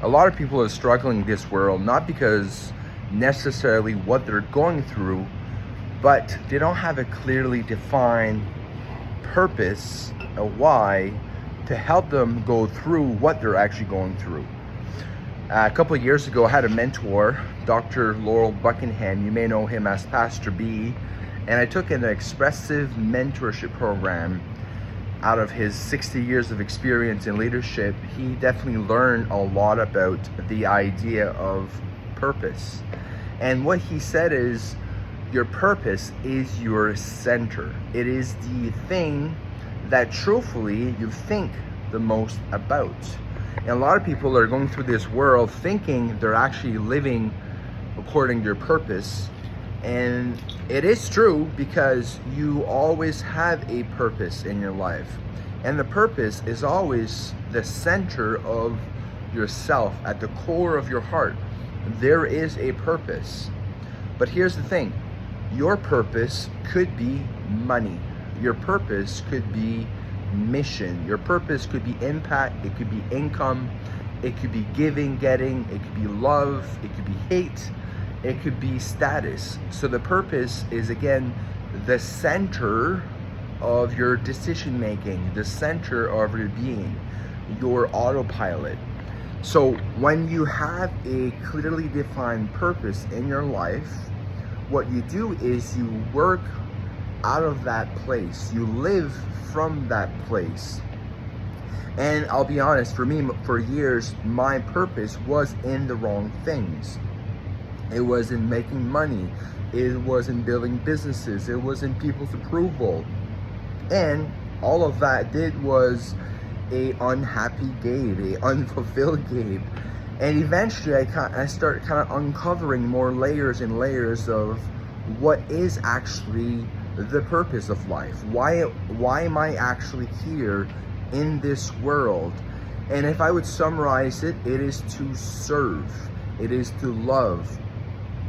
A lot of people are struggling in this world, not because necessarily what they're going through, but they don't have a clearly defined purpose, a why, to help them go through what they're actually going through. A couple of years ago, I had a mentor, Dr. Laurel Buckingham. You may know him as Pastor B. And I took an expressive mentorship program. Out of his 60 years of experience in leadership, he definitely learned a lot about the idea of purpose. And what he said is, your purpose is your center. It is the thing that truthfully you think the most about. And a lot of people are going through this world thinking they're actually living according to your purpose. And it is true, because you always have a purpose in your life. And the purpose is always the center of yourself, at the core of your heart. There is a purpose. But here's the thing. Your purpose could be money. Your purpose could be mission. Your purpose could be impact. It could be income. It could be giving, getting. It could be love. It could be hate. It could be status. So the purpose is, again, the center of your decision making, the center of your being, your autopilot. So when you have a clearly defined purpose in your life, what you do is you work out of that place. You live from that place. And I'll be honest, for me, for years, my purpose was in the wrong things. It was in making money. It was in building businesses. It was in people's approval. And all of that did was a unhappy Gabe, a unfulfilled Gabe. And eventually I started kind of uncovering more layers and layers of what is actually the purpose of life. Why am I actually here in this world? And if I would summarize it, it is to serve. It is to love.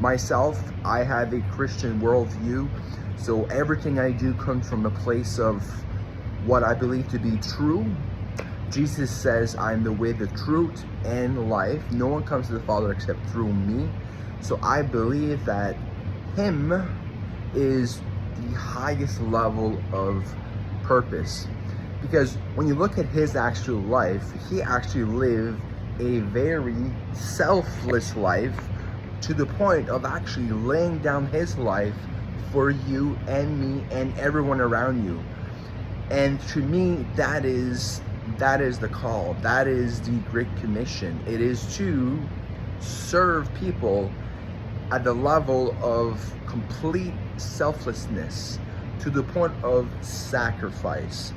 Myself, I have a Christian worldview, so everything I do comes from a place of what I believe to be true. Jesus says, I'm the way, the truth, and life. No one comes to the Father except through me. So I believe that Him is the highest level of purpose. Because when you look at His actual life, He actually lived a very selfless life, to the point of actually laying down His life for you and me and everyone around you. And to me, that is the call. That is the Great Commission. It is to serve people at the level of complete selflessness, to the point of sacrifice.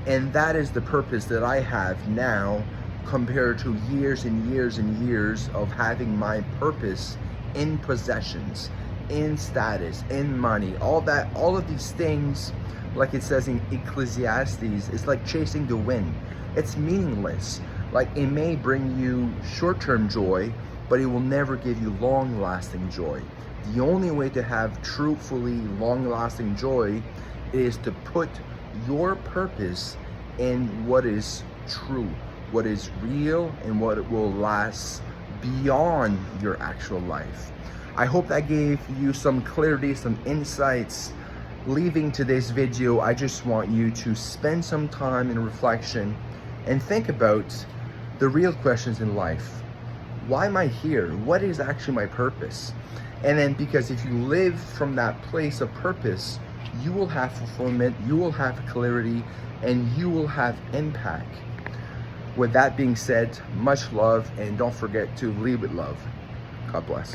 And that is the purpose that I have now, compared to years and years and years of having my purpose in possessions, in status, in money, all of these things. Like it says in Ecclesiastes, it's like chasing the wind. It's meaningless. Like, it may bring you short-term joy, but it will never give you long-lasting joy. The only way to have truthfully long-lasting joy is to put your purpose in what is true, what is real, and what will last beyond your actual life. I hope that gave you some clarity, some insights. Leaving today's video, I just want you to spend some time in reflection and think about the real questions in life. Why am I here? What is actually my purpose? And then, because if you live from that place of purpose, you will have fulfillment, you will have clarity, and you will have impact. With that being said, much love, and don't forget to lead with love. God bless.